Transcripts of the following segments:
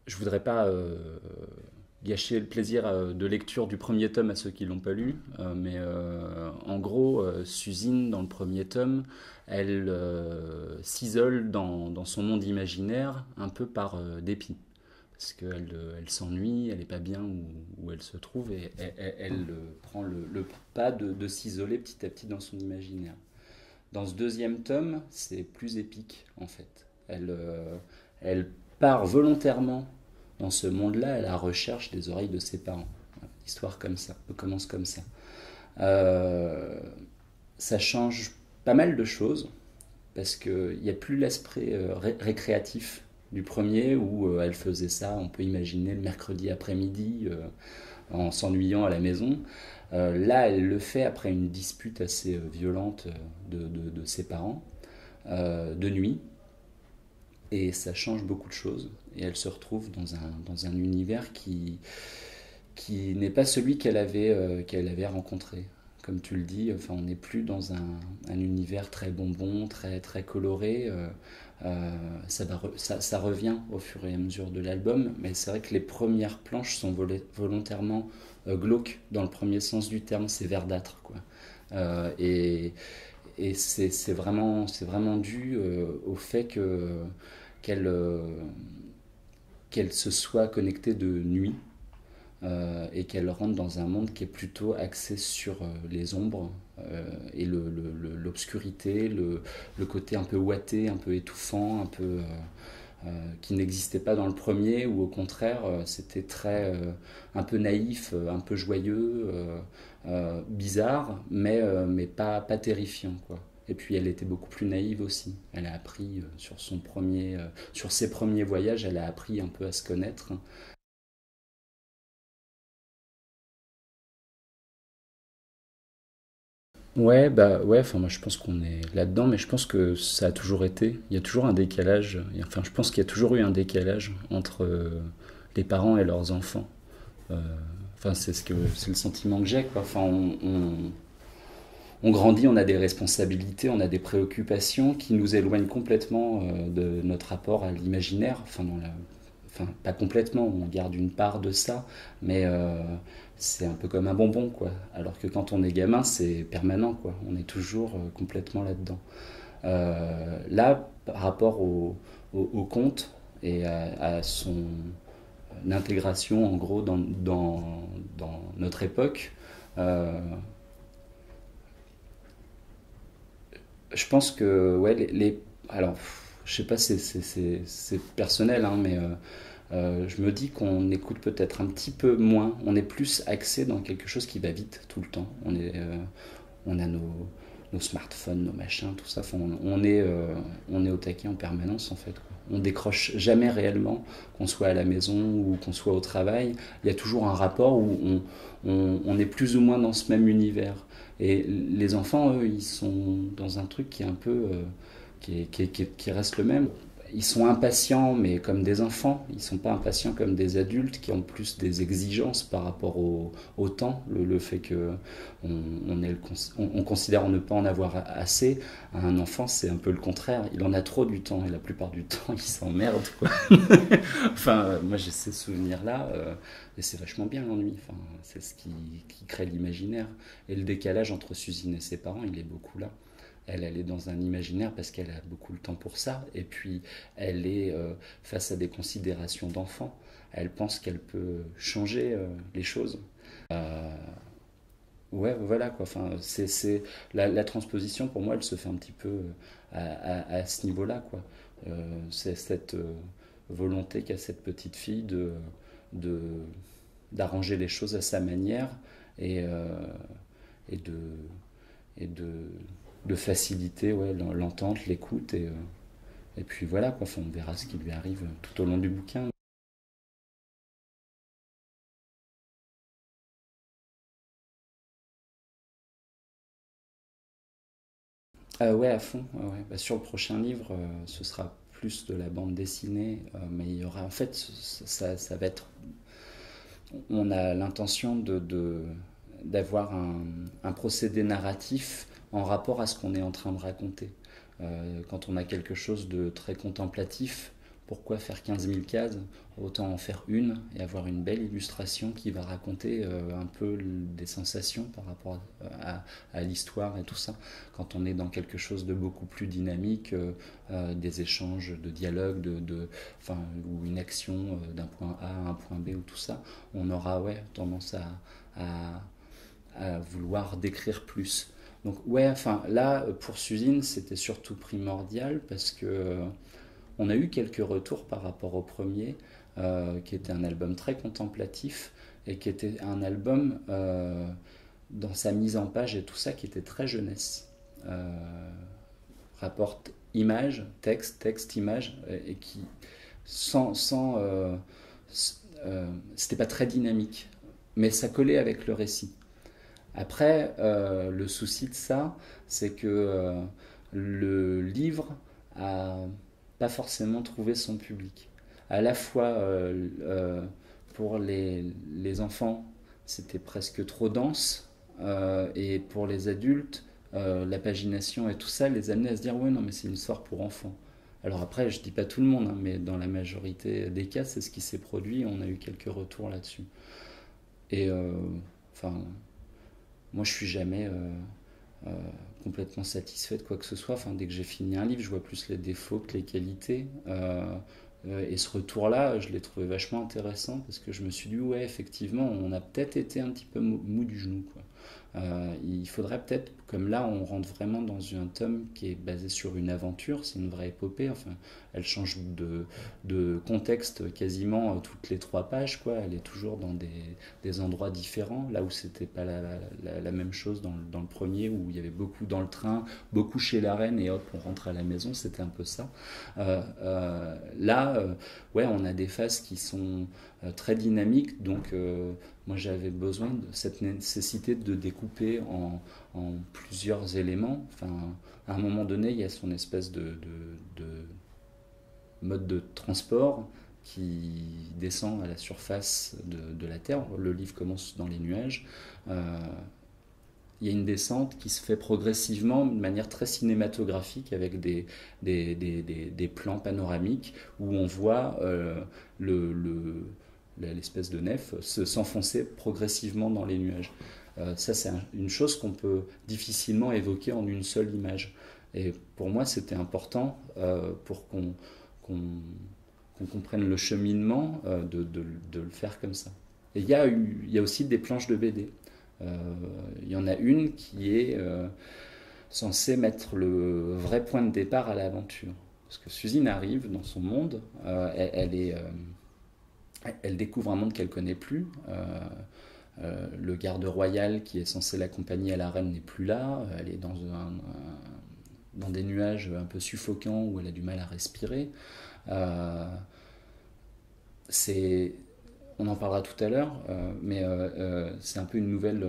Je voudrais pas gâcher le plaisir de lecture du premier tome à ceux qui l'ont pas lu, mais en gros, Suzine, dans le premier tome, elle s'isole dans son monde imaginaire un peu par dépit. Parce qu'elle elle s'ennuie, elle n'est pas bien où elle se trouve, et elle prend le pas de s'isoler petit à petit dans son imaginaire. Dans ce deuxième tome, c'est plus épique, en fait. Elle part volontairement dans ce monde-là à la recherche des oreilles de ses parents. L'histoire comme ça, commence comme ça. Euh, Ça change pas mal de choses, parce qu'il n'y a plus l'esprit récréatif du premier où elle faisait ça, on peut imaginer, le mercredi après-midi en s'ennuyant à la maison. Là, elle le fait après une dispute assez violente de ses parents, de nuit, et ça change beaucoup de choses. Et elle se retrouve dans un univers qui n'est pas celui qu'elle avait rencontré. Comme tu le dis, enfin, on n'est plus dans un univers très bonbon, très, très coloré. Ça revient au fur et à mesure de l'album, mais c'est vrai que les premières planches sont volontairement glauques dans le premier sens du terme, c'est verdâtre, quoi. Euh, et et c'est vraiment dû au fait qu'elle qu'elle se soit connectée de nuit et qu'elle rentre dans un monde qui est plutôt axé sur les ombres et l'obscurité, le côté un peu ouaté, un peu étouffant, un peu qui n'existait pas dans le premier, ou au contraire c'était très un peu naïf, un peu joyeux, bizarre, mais pas terrifiant, quoi. Et puis elle était beaucoup plus naïve aussi. Elle a appris sur ses premiers voyages, elle a appris un peu à se connaître. Ouais, bah ouais, enfin moi je pense qu'on est là-dedans, mais je pense que ça a toujours été. Il y a toujours un décalage. Enfin, je pense qu'il y a toujours eu un décalage entre les parents et leurs enfants. Euh, Enfin, c'est le sentiment que j'ai, quoi. Enfin, on grandit, on a des responsabilités, on a des préoccupations qui nous éloignent complètement de notre rapport à l'imaginaire. Enfin, pas complètement, on garde une part de ça, mais c'est un peu comme un bonbon, quoi. Alors que quand on est gamin, c'est permanent, quoi. On est toujours complètement là-dedans. Là, par rapport au conte et à son intégration, en gros, dans notre époque, euh, je pense que, ouais, alors, je sais pas, c'est personnel, hein, mais je me dis qu'on écoute peut-être un petit peu moins. On est plus axé dans quelque chose qui va vite tout le temps. On a nos smartphones, nos machins, tout ça. Enfin, on est au taquet en permanence, en fait, quoi. On décroche jamais réellement, qu'on soit à la maison ou qu'on soit au travail. Il y a toujours un rapport où on est plus ou moins dans ce même univers. Et les enfants, eux, ils sont dans un truc qui est un peu qui reste le même. Ils sont impatients, mais comme des enfants. Ils ne sont pas impatients comme des adultes qui ont plus des exigences par rapport au temps. Le fait que on considère ne pas en avoir assez. Un enfant, c'est un peu le contraire. Il en a trop du temps et la plupart du temps, il s'emmerde, quoi. Enfin, moi, j'ai ces souvenirs-là. Et c'est vachement bien l'ennui. Enfin, c'est ce qui crée l'imaginaire. Et le décalage entre Suzine et ses parents, il est beaucoup là. Elle est dans un imaginaire parce qu'elle a beaucoup le temps pour ça. Et puis, elle est face à des considérations d'enfant. Elle pense qu'elle peut changer les choses. Euh, ouais, voilà, quoi. Enfin, la transposition, pour moi, elle se fait un petit peu à ce niveau-là, quoi. C'est cette volonté qu'a cette petite fille de, d'arranger les choses à sa manière et, et de, et de faciliter, ouais, l'entente, l'écoute, et puis voilà, quoi. Enfin, on verra ce qui lui arrive tout au long du bouquin. Ouais, à fond. Ouais, ouais. Bah, sur le prochain livre, ce sera plus de la bande dessinée, mais il y aura, en fait, ça va être, on a l'intention d'avoir un procédé narratif en rapport à ce qu'on est en train de raconter. Quand on a quelque chose de très contemplatif, pourquoi faire 15 000 cases? Autant en faire une et avoir une belle illustration qui va raconter un peu des sensations par rapport à l'histoire et tout ça. Quand on est dans quelque chose de beaucoup plus dynamique, des échanges de dialogue, enfin, ou une action d'un point A à un point B ou tout ça, on aura tendance à, à vouloir décrire plus. Donc enfin là, pour Suzine, c'était surtout primordial parce que on a eu quelques retours par rapport au premier, qui était un album très contemplatif et qui était un album dans sa mise en page et tout ça qui était très jeunesse. Rapporte image, texte, texte, image, et qui sans c'était pas très dynamique, mais ça collait avec le récit. Après, le souci de ça, c'est que le livre a pas forcément trouvé son public. À la fois pour les enfants, c'était presque trop dense, et pour les adultes, la pagination et tout ça les amenait à se dire ouais non mais c'est une histoire pour enfants. Alors après, je dis pas tout le monde, hein, mais dans la majorité des cas, c'est ce qui s'est produit. On a eu quelques retours là-dessus. Et enfin, moi, je suis jamais euh, complètement satisfait de quoi que ce soit. Enfin, dès que j'ai fini un livre, je vois plus les défauts que les qualités. Et ce retour-là, je l'ai trouvé vachement intéressant parce que je me suis dit, ouais, effectivement, on a peut-être été un petit peu mou du genou, quoi. Il faudrait peut-être, comme là, on rentre vraiment dans un tome qui est basé sur une aventure, c'est une vraie épopée. Enfin, elle change de contexte quasiment toutes les 3 pages, quoi. Elle est toujours dans des endroits différents, là où c'était pas la même chose dans le premier, où il y avait beaucoup dans le train, beaucoup chez la reine, et hop, on rentre à la maison, c'était un peu ça. Là, ouais, on a des phases qui sont très dynamiques, donc moi j'avais besoin de cette nécessité de découper en plusieurs éléments. Enfin, à un moment donné, il y a son espèce de mode de transport qui descend à la surface de la Terre. Le livre commence dans les nuages. Il y a une descente qui se fait progressivement de manière très cinématographique avec des plans panoramiques où on voit l'espèce de nef s'enfoncer progressivement dans les nuages. Ça, c'est une chose qu'on peut difficilement évoquer en une seule image. Et pour moi, c'était important pour qu'on comprenne le cheminement de le faire comme ça. Et il y a aussi des planches de BD. Il y en a une qui est censée mettre le vrai point de départ à l'aventure. Parce que Suzine arrive dans son monde, elle découvre un monde qu'elle ne connaît plus. Le garde royal qui est censé l'accompagner à la reine n'est plus là. Elle est dans des nuages un peu suffocants où elle a du mal à respirer. C'est On en parlera tout à l'heure, mais c'est un peu une nouvelle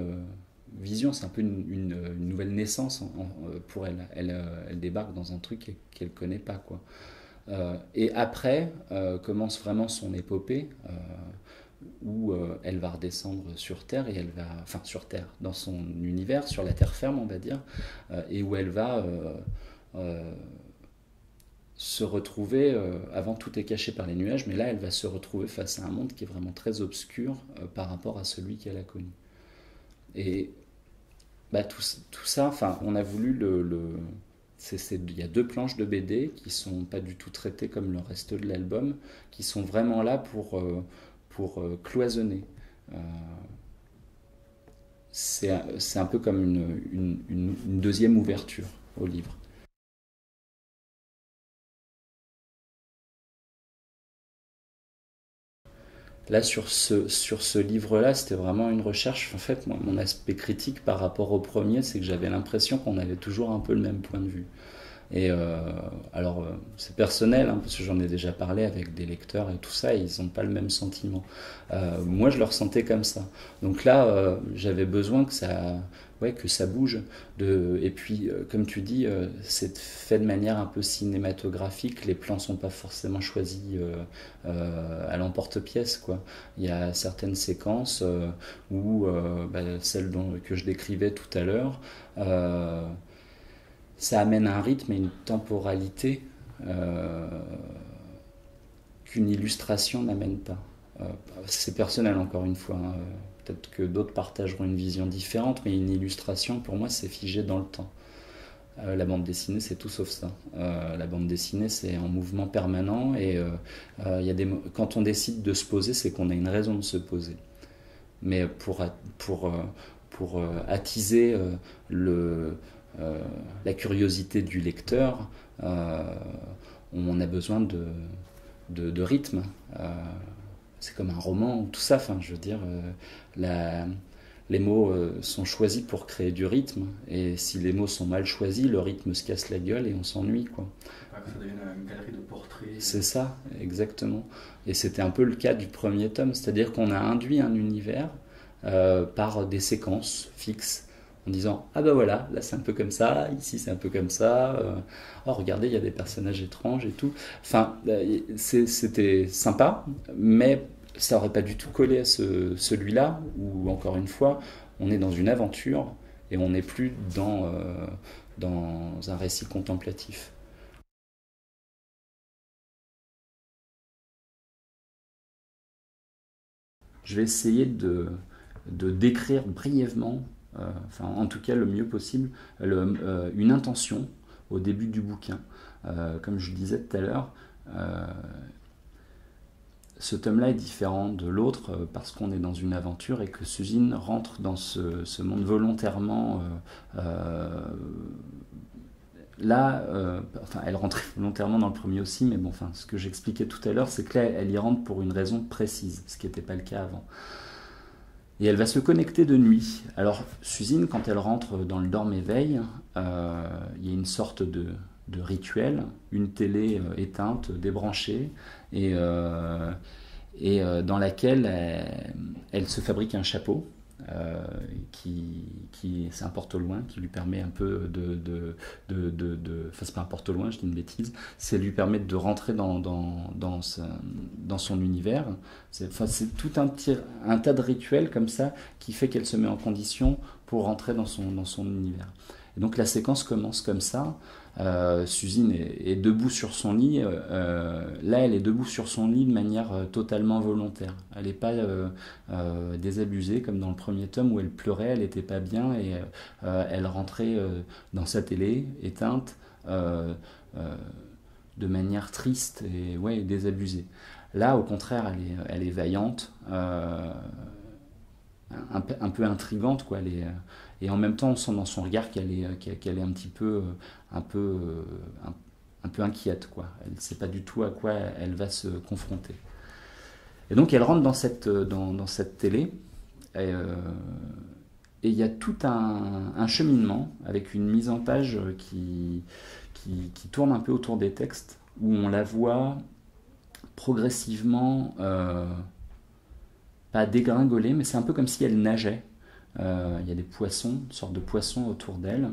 vision, c'est un peu une nouvelle naissance pour elle. Elle débarque dans un truc qu'elle ne connaît pas, quoi. Et après commence vraiment son épopée où elle va redescendre sur Terre et enfin sur Terre, dans son univers, sur la terre ferme, on va dire, et où elle va se retrouver, avant tout est caché par les nuages, mais là elle va se retrouver face à un monde qui est vraiment très obscur par rapport à celui qu'elle a connu. Et bah, tout ça, enfin, on a voulu il y a 2 planches de BD qui sont pas du tout traitées comme le reste de l'album, qui sont vraiment là pour cloisonner. Euh, c'est un peu comme une deuxième ouverture au livre. Là, sur ce livre-là, c'était vraiment une recherche. En fait, moi, mon aspect critique par rapport au premier, c'est que j'avais l'impression qu'on avait toujours un peu le même point de vue. Et alors, c'est personnel, hein, parce que j'en ai déjà parlé avec des lecteurs et tout ça, et ils n'ont pas le même sentiment. Moi, je le ressentais comme ça. Donc là, j'avais besoin que ça bouge. Et puis, comme tu dis, c'est fait de manière un peu cinématographique. Les plans sont pas forcément choisis à l'emporte-pièce, quoi. Il y a certaines séquences où, celles que je décrivais tout à l'heure, ça amène un rythme et une temporalité qu'une illustration n'amène pas. Euh, c'est personnel encore une fois, hein. Peut-être que d'autres partageront une vision différente, mais une illustration pour moi c'est figé dans le temps. La bande dessinée, c'est tout sauf ça. La bande dessinée, c'est en mouvement permanent et quand on décide de se poser, c'est qu'on a une raison de se poser. Mais pour attiser la curiosité du lecteur, on a besoin de rythme. C'est comme un roman, tout ça. Enfin, je veux dire, les mots sont choisis pour créer du rythme, et si les mots sont mal choisis, le rythme se casse la gueule et on s'ennuie, quoi. Pas que ça devienne une galerie de portraits. C'est ça, exactement. Et c'était un peu le cas du premier tome, c'est-à-dire qu'on a induit un univers par des séquences fixes, en disant ah ben voilà, là c'est un peu comme ça, ici c'est un peu comme ça, oh regardez il y a des personnages étranges et tout. Enfin, c'était sympa, mais ça aurait pas du tout collé à celui-là, où encore une fois on est dans une aventure et on n'est plus dans un récit contemplatif. Je vais essayer de décrire brièvement, enfin en tout cas le mieux possible, une intention au début du bouquin. Comme je disais tout à l'heure, ce tome-là est différent de l'autre parce qu'on est dans une aventure et que Suzine rentre dans ce monde volontairement. Là, enfin, elle rentrait volontairement dans le premier aussi, mais bon, enfin, ce que j'expliquais tout à l'heure, c'est que là, elle y rentre pour une raison précise, ce qui n'était pas le cas avant. Et elle va se connecter de nuit. Alors, Suzine, quand elle rentre dans le dorme-éveil, il y a une sorte de rituel, une télé éteinte, débranchée, et dans laquelle elle se fabrique un chapeau. C'est un porte-au-loin qui lui permet un peu enfin c'est pas un porte-au-loin, je dis une bêtise, c'est lui permettre de rentrer dans son univers. C'est tout un tas de rituels comme ça qui fait qu'elle se met en condition pour rentrer dans son univers. Et donc la séquence commence comme ça. Suzine est debout sur son lit. Là, elle est debout sur son lit de manière totalement volontaire. Elle n'est pas désabusée comme dans le premier tome où elle pleurait, elle n'était pas bien et elle rentrait dans sa télé éteinte de manière triste et ouais, désabusée. Là, au contraire, elle est vaillante, un peu intrigante, quoi. Et en même temps, on sent dans son regard qu'elle est un petit peu, un peu inquiète, quoi. Elle ne sait pas du tout à quoi elle va se confronter. Et donc, elle rentre dans cette télé. Et il y a tout un cheminement avec une mise en page qui tourne un peu autour des textes, où on la voit progressivement, pas dégringoler, mais c'est un peu comme si elle nageait. Il y a des poissons, une sorte de poissons autour d'elle.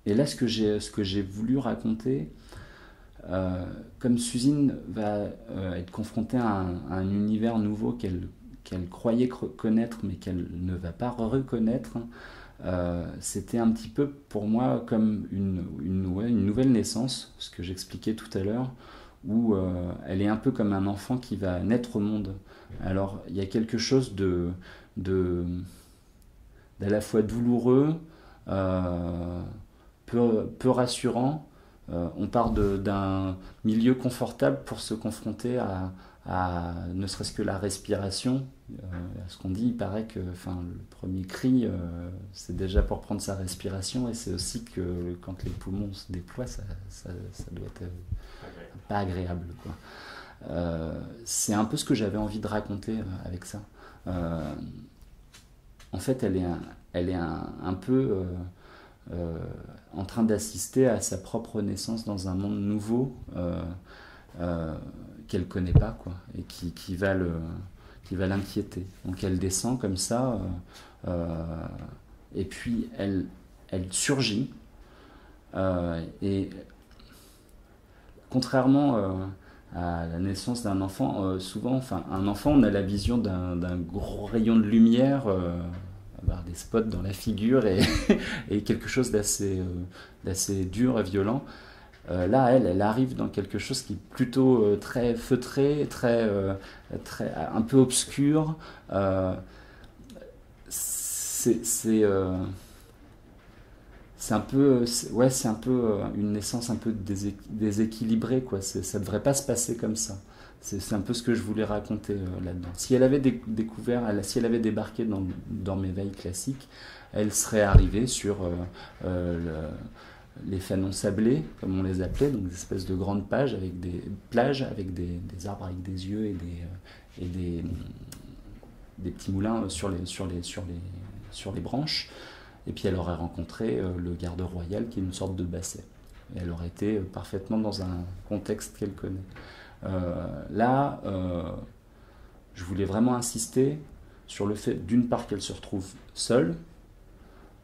Et là, ce que j'ai voulu raconter, comme Suzine va être confrontée à un univers nouveau qu'elle croyait connaître, mais qu'elle ne va pas reconnaître, c'était un petit peu pour moi comme une nouvelle naissance, ce que j'expliquais tout à l'heure, où elle est un peu comme un enfant qui va naître au monde. Alors, il y a quelque chose d'à la fois douloureux, peu rassurant. On part d'un milieu confortable pour se confronter à ne serait-ce que la respiration. À ce qu'on dit, il paraît que le premier cri, c'est déjà pour prendre sa respiration, et c'est aussi que quand les poumons se déploient, ça doit être pas agréable, quoi. C'est un peu ce que j'avais envie de raconter avec ça. En fait, elle est un peu en train d'assister à sa propre naissance dans un monde nouveau qu'elle connaît pas, quoi, et qui va qui va l'inquiéter. Donc elle descend comme ça, et puis elle surgit. Et contrairement à la naissance d'un enfant, souvent, enfin, un enfant, on a la vision d'un gros rayon de lumière, avoir des spots dans la figure et quelque chose d'assez dur et violent. Là, elle arrive dans quelque chose qui est plutôt très feutré, un peu obscur. C'est c'est un peu une naissance un peu déséquilibrée, quoi. Ça devrait pas se passer comme ça. C'est un peu ce que je voulais raconter là-dedans. Si elle avait si elle avait débarqué dans mes veilles classiques, elle serait arrivée sur les fanons sablés, comme on les appelait, donc des espèces de grandes plages avec des arbres avec des yeux et des petits moulins sur les branches. Et puis elle aurait rencontré le garde royal qui est une sorte de basset. Et elle aurait été parfaitement dans un contexte qu'elle connaît. Là, je voulais vraiment insister sur le fait, d'une part, qu'elle se retrouve seule,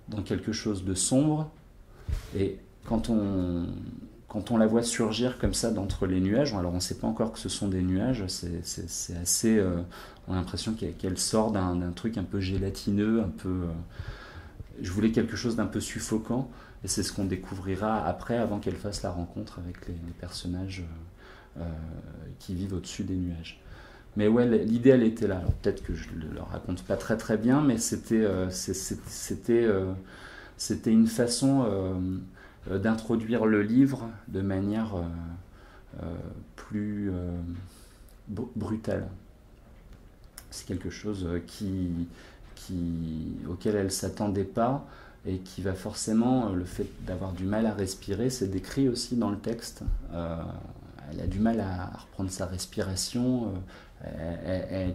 dans quelque chose de sombre, et quand on la voit surgir comme ça d'entre les nuages, alors on ne sait pas encore que ce sont des nuages, c'est assez... on a l'impression qu'elle sort d'un truc un peu gélatineux, un peu... je voulais quelque chose d'un peu suffocant, et c'est ce qu'on découvrira après, avant qu'elle fasse la rencontre avec les personnages qui vivent au-dessus des nuages. Mais ouais, l'idée, elle était là. Alors peut-être que je ne le raconte pas très très bien, mais c'était une façon d'introduire le livre de manière plus brutale. C'est quelque chose auquel elle ne s'attendait pas et qui va forcément, le fait d'avoir du mal à respirer, c'est décrit aussi dans le texte. Elle a du mal à reprendre sa respiration,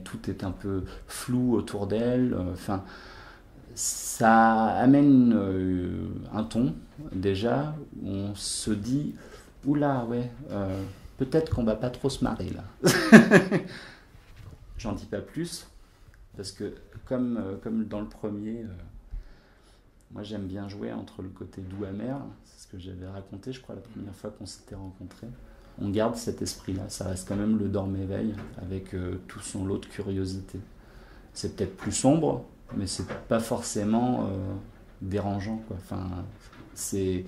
tout est un peu flou autour d'elle. Enfin, ça amène un ton, déjà, où on se dit « Oula, ouais, peut-être qu'on va pas trop se marrer, là. » J'en dis pas plus, parce que comme dans le premier, moi j'aime bien jouer entre le côté doux-amer, c'est ce que j'avais raconté, je crois, la première fois qu'on s'était rencontrés. On garde cet esprit-là, ça reste quand même le dorme-éveil, avec tout son lot de curiosité. C'est peut-être plus sombre, mais c'est pas forcément dérangeant, quoi. Enfin, c'est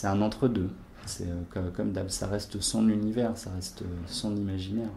un entre-deux. C'est comme d'hab, ça reste son univers, ça reste son imaginaire.